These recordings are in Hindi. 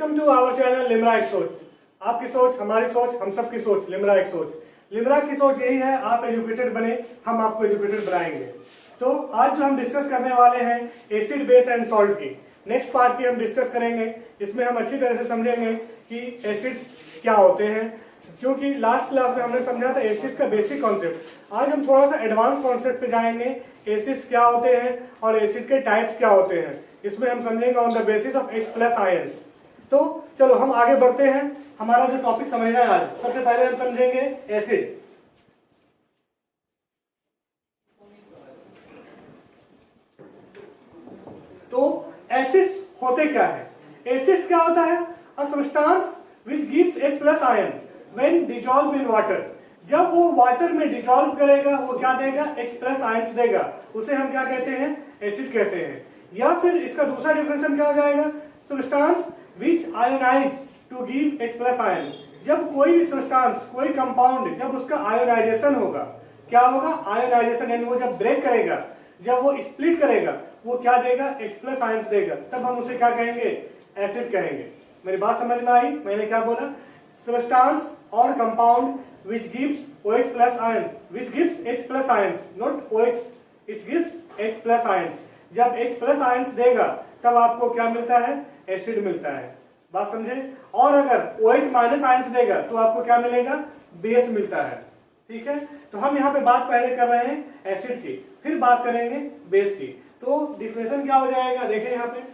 Welcome to our channel Limra एक सोच। आपकी सोच हमारी सोच, हम सबकी सोच, लिमरा एक सोच। लिमरा की सोच यही है, आप एजुकेटेड बने, हम आपको एजुकेटेड बनाएंगे। तो आज जो हम डिस्कस करने वाले हैं एसिड बेस एंड सॉल्ट की नेक्स्ट पार्ट की हम डिस्कस करेंगे। इसमें हम अच्छी तरह से समझेंगे कि एसिड्स क्या होते हैं, क्योंकि लास्ट क्लास में हमने समझा था एसिड्स का बेसिक कॉन्सेप्ट। आज हम थोड़ा सा एडवांस कॉन्सेप्ट पे जाएंगे, एसिड्स क्या होते हैं और एसिड के टाइप्स क्या होते हैं। इसमें हम समझेंगे on the basis of H+ ions. तो चलो हम आगे बढ़ते हैं, हमारा जो टॉपिक समझना है आज। सबसे पहले हम समझेंगे एसिड। तो एसिड्स होते क्या है? एसिड्स क्या होता है? A substance which gives H+ ion when dissolve in water. जब वो वाटर में डिसॉल्व करेगा वो क्या देगा? H+ आयंस देगा। उसे हम क्या कहते हैं? एसिड कहते हैं। या फिर इसका दूसरा डिफरेंशियल क्या हो जाएगा? Substance which ionize to give H+ ion. जब कोई भी सब्सटेंस, कोई कंपाउंड, जब उसका आयोनाइजेशन होगा, क्या होगा? आयोनाइजेशन, यानी वो जब ब्रेक करेगा, जब वो स्प्लिट करेगा, वो क्या देगा? H+ आयंस देगा। तब हम उसे क्या कहेंगे? एसिड कहेंगे। मेरी बात समझ में आई? मैंने क्या बोला? सब्सटेंस और compound which gives OH+ ion, which gives H+ ions, not OH, it gives H+ ions। जब H+ आयंस देगा तब आपको क्या मिलता है? एसिड मिलता है। बात समझे? और अगर OH- आयंस देगा तो आपको क्या मिलेगा? बेस मिलता है। ठीक है, तो हम यहाँ पे बात पहले कर रहे हैं एसिड की, फिर बात करेंगे बेस की। तो डिफिनेशन क्या हो जाएगा? देखें यहाँ पे,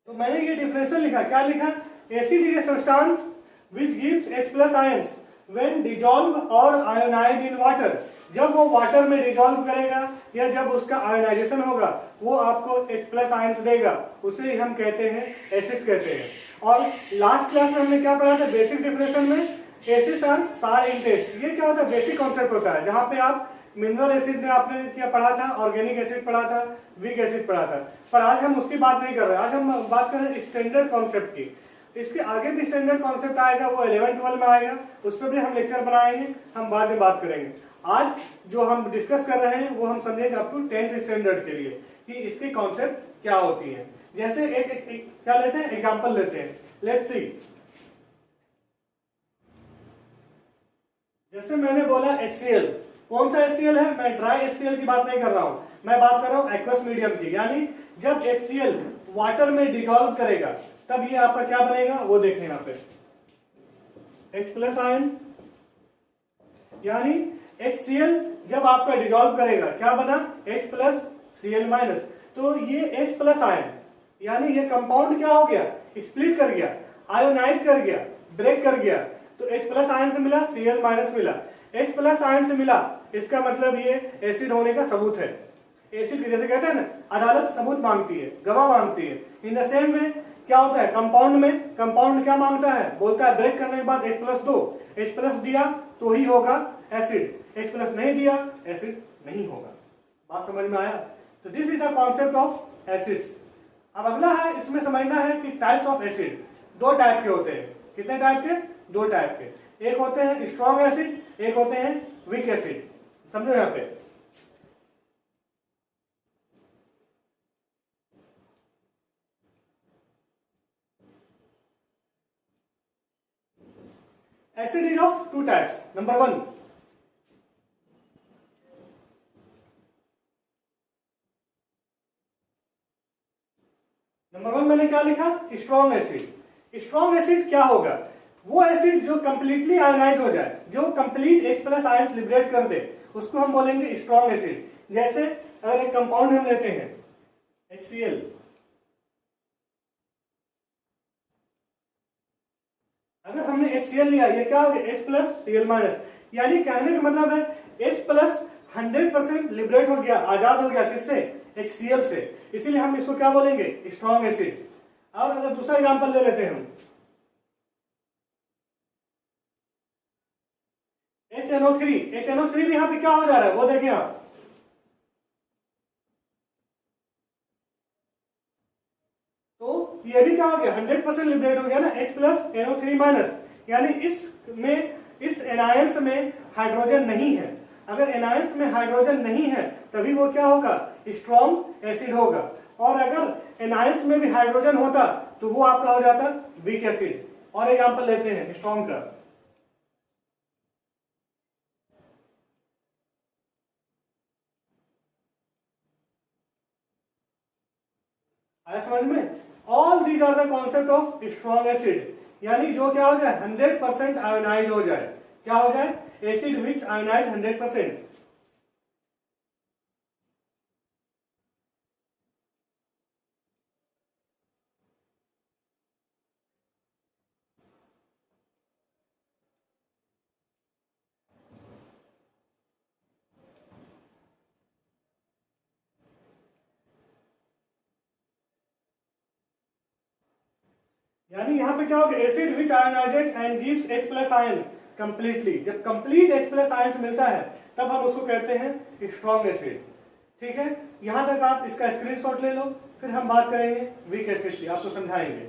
तो मैंने ये डिफरेंशियल लिखा। क्या लिखा? Acid is a substance which gives H+ ions when dissolve और आयोनाइज इन वाटर। जब वो वाटर में डिसॉल्व करेगा या जब उसका आयोनाइजेशन होगा, वो आपको H+ आयंस देगा। उसे ही हम कहते हैं एसिड्स कहते हैं। और लास्ट क्लास में हमने क्या पढ़ा था? बेसिक डिफिनेशन में एसिड्स आर सार इन टेस्ट। ये क्या होता है? बेसिक कॉन्सेप्ट होता है, जहां पे आप मिनरल एसिड में आपने क्या पढ़ा था? ऑर्गेनिक एसिड पढ़ा था, वीक एसिड पढ़ा था। पर आज हम उसकी बात नहीं कर रहे। आज हम बात कर रहे हैं स्टैंडर्ड कॉन्सेप्ट की। इसके आगे भी स्टैंडर्ड कॉन्सेप्ट आएगा, वो 11-12 में आएगा, उस पर भी हम लेक्चर बनाएंगे, हम बाद में बात करेंगे। आज जो हम डिस्कस कर रहे हैं वो हम समझेंगे अप टू 10th स्टैंडर्ड के लिए कि इसकी कॉन्सेप्ट क्या होती है। जैसे एक क्या लेते हैं? एग्जाम्पल लेते हैं। लेट्स सी, जैसे मैंने बोला HCl। कौन सा HCl है? मैं ड्राई HCl की बात नहीं कर रहा हूं, मैं बात कर रहा हूं एक्वस मीडियम की। यानी जब HCl वाटर में डिसॉल्व करेगा तब ये आपका क्या बनेगा? वो देखें यहाँ पे, H+ आयन। यानी HCl जब आपका डिसॉल्व करेगा क्या बना? H+Cl-। तो ये H+ आयन, यानी ये कंपाउंड क्या हो गया? स्प्लिट कर गया, आयोनाइज कर गया, ब्रेक कर गया। तो H+ आयन से मिला, Cl- मिला, H+ आयन से मिला। इसका मतलब ये एसिड होने का सबूत है। एसिड जैसे कहते हैं ना, अदालत सबूत मांगती है, गवाह मांगती है। इन द सेम वे क्या होता है कंपाउंड में? कंपाउंड क्या मांगता है? बोलता है ब्रेक करने के बाद H+ दो। H+ दिया तो ही होगा एसिड, H+ नहीं दिया एसिड नहीं होगा। बात समझ में आया? तो this is the concept of acids. अब अगला है, इसमें समझना है कि टाइप्स ऑफ एसिड। दो टाइप के होते हैं। कितने टाइप के? दो टाइप के। एक होते हैं स्ट्रॉन्ग एसिड, एक होते हैं वीक एसिड। समझो यहाँ पे, acid is of two types. Number one, मैंने क्या लिखा? Strong acid. स्ट्रॉन्ग एसिड क्या होगा? वो एसिड जो कंप्लीटली आयोनाइज हो जाए, जो कंप्लीट H+ आयंस लिबरेट कर दे, उसको हम बोलेंगे स्ट्रॉन्ग एसिड। जैसे अगर एक कंपाउंड हम लेते हैं HCl, अगर हमने HCl लिया, ये क्या हो गया? H+Cl-। यानी कहने का मतलब है H+ 100% लिबरेट हो गया, आजाद हो गया। किससे? HCl से, इसीलिए हम इसको क्या बोलेंगे, स्ट्रॉन्ग एसिड। अब अगर दूसरा एग्जांपल ले लेते हैं हम, HNO3 भी यहाँ पे क्या हो जा रहा है वो देखिए आप, तो ये भी क्या हो गया, 100% लिबरेट हो गया ना, H प्लस NO3 माइनस, यानी इस एनायंस में हाइड्रोजन नहीं है। अगर एनायंस में हाइड्रोजन नहीं है तभी वो क्या होगा, स्ट्रॉन्ग एसिड होगा। और अगर एनायंस में भी हाइड्रोजन होता तो वो आपका हो जाता वीक एसिड। और एग्जांपल लेते हैं स्ट्रॉन्ग का, आया समझ में। All these are the concept of strong acid, यानी जो क्या हो जाए 100% आयोनाइज हो जाए, क्या हो जाए, एसिड विच आयोनाइज 100%। यानी यहाँ पे क्या होगा, acid which ionises and gives H plus ion completely. जब कंप्लीट H प्लस आयन मिलता है तब हम उसको कहते हैं स्ट्रॉन्ग एसिड। ठीक है, यहां तक आप इसका स्क्रीनशॉट ले लो, फिर हम बात करेंगे वीक एसिड की, आपको समझाएंगे।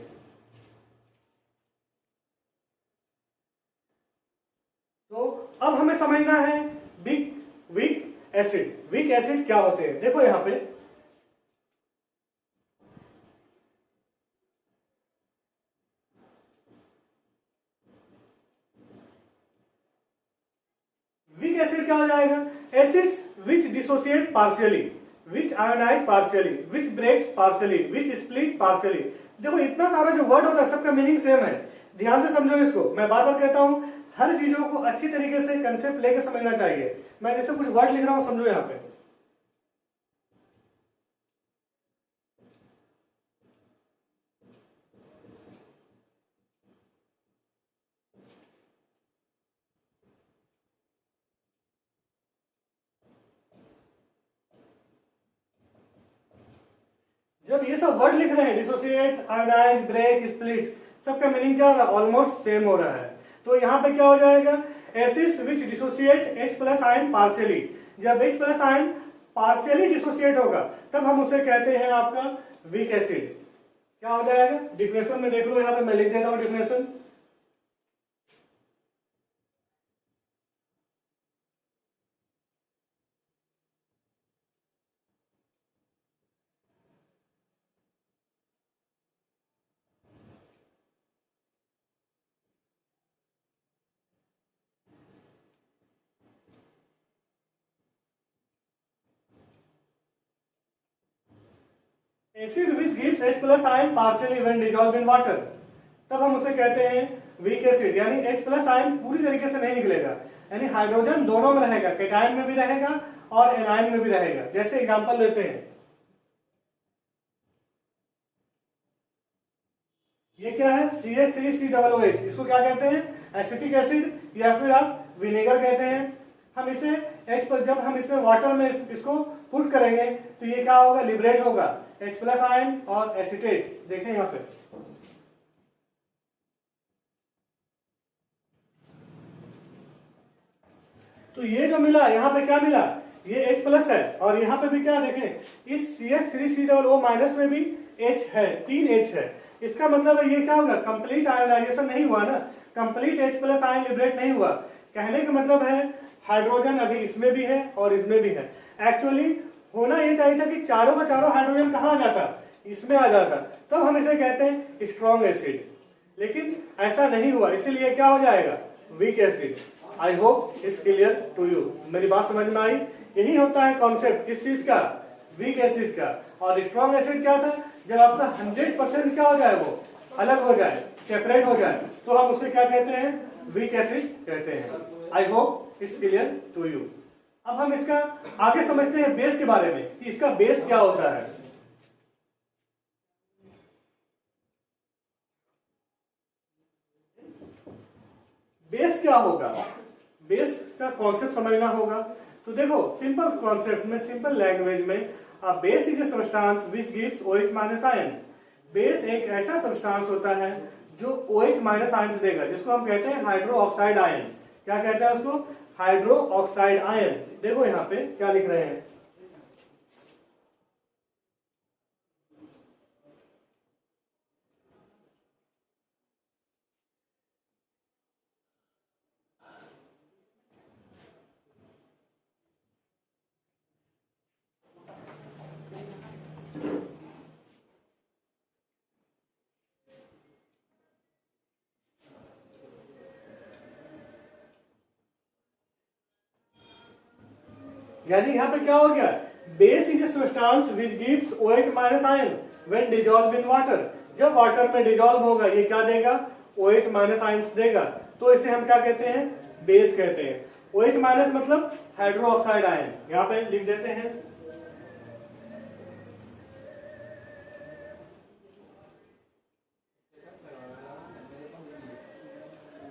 तो अब हमें समझना है वीक एसिड। वीक एसिड क्या होते हैं, देखो यहां पे वीक एसिड क्या हो जाएगा, acids which dissociate partially, which ionize partially, which breaks partially, which split partially. देखो इतना सारा जो वर्ड होता है सबका मीनिंग सेम है, ध्यान से समझो इसको। मैं बार बार कहता हूं हर चीजों को अच्छी तरीके से कंसेप्ट लेके समझना चाहिए। मैं जैसे कुछ वर्ड लिख रहा हूं समझो यहां पे, जब ये सब वर्ड लिख रहे हैं डिसोसिएट, आयोनाइज, ब्रेक, स्प्लिट, सबका मीनिंग क्या हो रहा है, ऑलमोस्ट सेम हो रहा है। तो यहाँ पे क्या हो जाएगा, acids which dissociate H plus ion partially. जब H plus ion partially dissociate होगा तब हम उसे कहते हैं आपका वीक एसिड। क्या हो जाएगा, डिफिनेशन में देख लो, यहाँ पे मैं लिख देता हूँ definition. Acid which gives H plus ion partially when dissolved in water, तब हम उसे कहते हैं वीक एसिड। यानी H प्लस आयन पूरी तरीके से नहीं निकलेगा, यानी हाइड्रोजन दोनों में रहेगा, कैटायन में भी रहेगा और एनायन में भी रहेगा। जैसे एग्जांपल लेते हैं, ये क्या है, CH3COOH, इसको क्या कहते हैं, एसिटिक एसिड या फिर आप विनेगर कहते हैं। हम इसे H पर जब हम इसमें वाटर में इसको पुट करेंगे तो ये क्या होगा, लिबरेट होगा, H प्लस आयन और एसिटेट। देखें यहाँ पे, तो ये जो मिला यहाँ पे क्या मिला, ये H प्लस है और यहाँ पे भी क्या, देखें इस CH3COO माइनस में भी H है, 3 H है। इसका मतलब है ये क्या होगा, कंप्लीट आयोनाइजेशन नहीं हुआ ना, complete H plus ion liberate नहीं हुआ। कहने का मतलब है हाइड्रोजन अभी इसमें भी है और इसमें भी है। एक्चुअली होना ये चाहिए था कि चारों का चारों हाइड्रोजन कहाँ आ जाता, इसमें आ जाता, तब हम इसे कहते हैं स्ट्रॉन्ग एसिड। लेकिन ऐसा नहीं हुआ, इसीलिए क्या हो जाएगा, weak acid. I hope it's clear to you, मेरी बात समझ में आई। यही होता है कॉन्सेप्ट किस चीज का, वीक एसिड का। और स्ट्रॉन्ग एसिड क्या था, जब आपका 100% क्या हो जाए, वो अलग हो जाए, सेपरेट हो जाए, तो हम उसे क्या कहते हैं, वीक एसिड कहते हैं। I hope it's clear to you. अब हम इसका आगे समझते हैं बेस के बारे में, कि इसका बेस क्या होता है। बेस क्या होगा, बेस का कॉन्सेप्ट समझना होगा। तो देखो सिंपल कॉन्सेप्ट में, सिंपल लैंग्वेज में a base is a substance which gives OH minus ion. Base एक ऐसा सब्सटेंस होता है जो OH माइनस आयन देगा, जिसको हम कहते हैं हाइड्रो ऑक्साइड आयन। क्या कहते हैं उसको? Hydro oxide ion. देखो यहाँ पे क्या लिख रहे हैं, यानी यहाँ पे क्या हो गया, base is a substance which gives OH minus ion when dissolve in water. जब वाटर में डिसॉल्व होगा ये क्या देगा? OH माइनस आयंस देगा। तो इसे हम क्या कहते हैं? बेस कहते हैं। OH माइनस मतलब हाइड्रो ऑक्साइड आयन। यहाँ पे लिख देते हैं,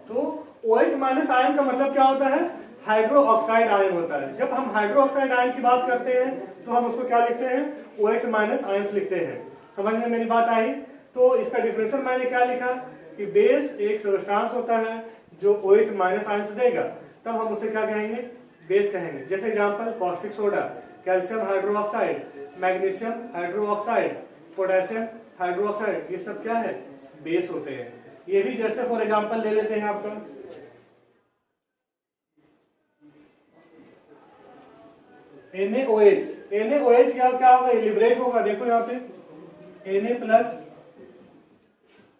तो OH माइनस आयन का मतलब क्या होता है? हाइड्रो ऑक्साइड आयन होता है। जब हम हाइड्रो ऑक्साइड आयन की बात करते हैं तो हम उसको क्या लिखते हैं? OH माइनस आयंस लिखते हैं। समझ में मेरी बात आई? तो इसका डिफिनेशन मैंने क्या लिखा कि बेस एक सब्सटेंस होता है जो OH माइनस आयंस देगा, तब हम उसे क्या कहेंगे? बेस कहेंगे। जैसे example caustic soda, calcium hydroxide, magnesium hydroxide, potassium hydroxide, ये सब क्या है? बेस होते हैं। ये भी जैसे फॉर एग्जांपल ले लेते हैं आपका NaOH। NaOH क्या क्या होगा? लिबरेट होगा। देखो यहाँ पे Na प्लस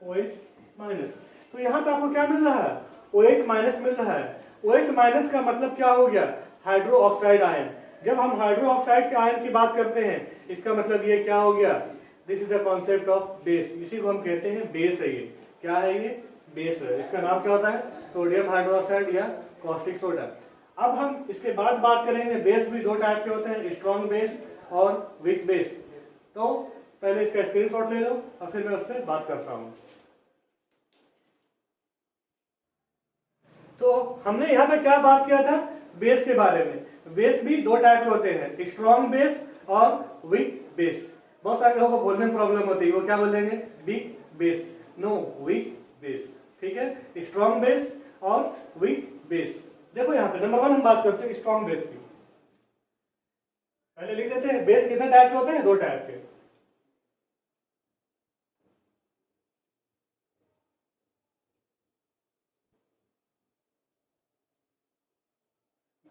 OH माइनस, तो यहाँ पे आपको क्या मिल रहा है? OH माइनस मिल रहा है। OH माइनस का मतलब क्या हो गया? Hydro oxide ion. जब हम हाइड्रो ऑक्साइड के आयन की बात करते हैं, इसका मतलब ये क्या हो गया? This is the concept of base. इसी को हम कहते हैं बेस है। ये क्या है? ये बेस है। इसका नाम क्या होता है? सोडियम हाइड्रोक्साइड या कॉस्टिक सोडा। अब हम इसके बाद बात करेंगे, बेस भी दो टाइप के होते हैं, स्ट्रॉन्ग बेस और वीक बेस। तो पहले इसका स्क्रीनशॉट ले लो और फिर मैं उस पर बात करता हूं। तो हमने यहाँ पे क्या बात किया था? बेस के बारे में। बेस भी दो टाइप के होते हैं, स्ट्रॉन्ग बेस और वीक बेस। बहुत सारे लोगों को बोलने में प्रॉब्लम होती है, वो क्या बोल देंगे? Weak base. No, weak base. ठीक है, स्ट्रॉन्ग बेस और वीक बेस। देखो यहाँ पे नंबर 1 हम बात करते हैं स्ट्रॉन्ग बेस की। पहले लिख देते हैं बेस कितने टाइप के होते हैं? दो टाइप के।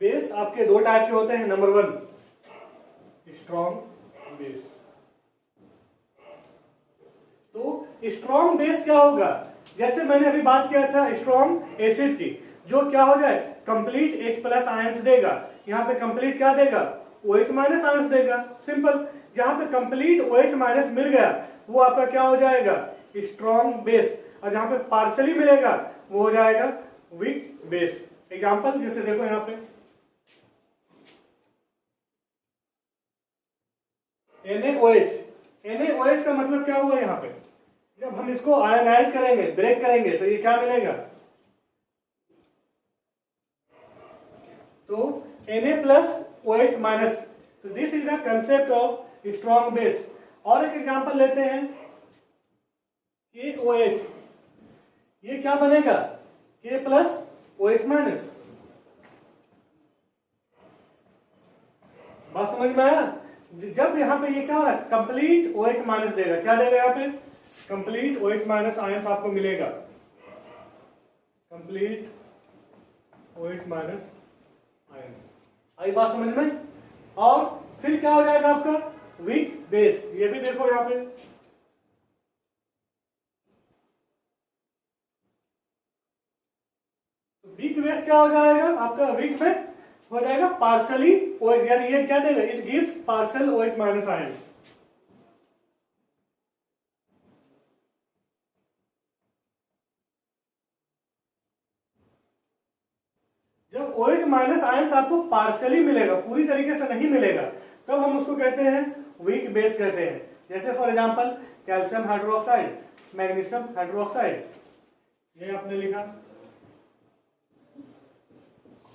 बेस आपके दो टाइप के होते हैं। Number 1 strong base. तो स्ट्रॉन्ग बेस क्या होगा? जैसे मैंने अभी बात किया था स्ट्रॉन्ग एसिड की, जो क्या हो जाए? कंप्लीट H प्लस आयंस देगा। यहाँ पे कंप्लीट क्या देगा? OH माइनस आयंस देगा। सिंपल। जहां पे कंप्लीट OH माइनस मिल गया वो आपका क्या हो जाएगा? Strong base. और जहां पे पार्सली मिलेगा वो हो जाएगा वीक बेस। एग्जांपल जैसे देखो यहाँ पे NaOH। NaOH का मतलब क्या हुआ? यहाँ पे जब हम इसको आयनाइज करेंगे, ब्रेक करेंगे, तो ये क्या मिलेगा? तो Na प्लस OH माइनस। तो this is the concept of strong base. और एक एग्जांपल लेते हैं KOH। ये क्या बनेगा? K plus OH minus. बात समझ में आया? जब यहाँ पे ये क्या हो रहा है? कंप्लीट OH माइनस देगा। क्या देगा? यहाँ पे कंप्लीट OH माइनस आयंस आपको मिलेगा। Complete OH minus ions. आई बात समझ में? और फिर क्या हो जाएगा आपका? Weak base. ये भी देखो यहाँ पे वीक बेस क्या हो जाएगा आपका? वीक में हो जाएगा पार्सली OH, यानी ये क्या देगा? It gives parcel OH minus ions. जब OH माइनस आयंस आपको पार्सली मिलेगा, पूरी तरीके से नहीं मिलेगा, तब हम उसको कहते हैं वीक बेस कहते हैं। जैसे for example calcium hydroxide, magnesium hydroxide, ये आपने लिखा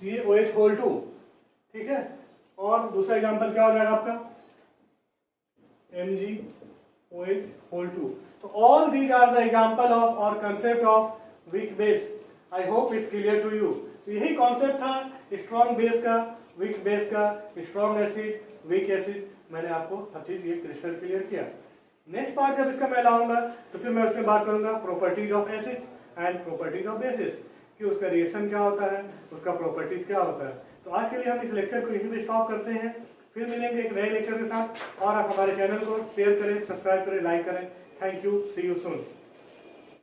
CaOH होल 2। ठीक है। और दूसरा एग्जांपल क्या हो जाएगा आपका? MgOH(2). So all these are the example of or concept of weak base. I hope it's clear to you. तो यही कॉन्सेप्ट था स्ट्रॉन्ग बेस का, वीक बेस का, स्ट्रॉन्ग एसिड, वीक एसिड। मैंने आपको हर चीज ये क्रिस्टल क्लियर किया। नेक्स्ट पार्ट जब इसका मैं लाऊंगा तो फिर मैं उसमें बात करूंगा properties of acid and properties of basis, कि उसका रिएक्शन क्या होता है, उसका प्रॉपर्टीज क्या होता है। तो आज के लिए हम इस लेक्चर को यहीं पे स्टॉप करते हैं, फिर मिलेंगे एक नए लेक्चर के साथ। और आप हमारे चैनल को शेयर करें, सब्सक्राइब करें, लाइक करें। Thank you, see you soon.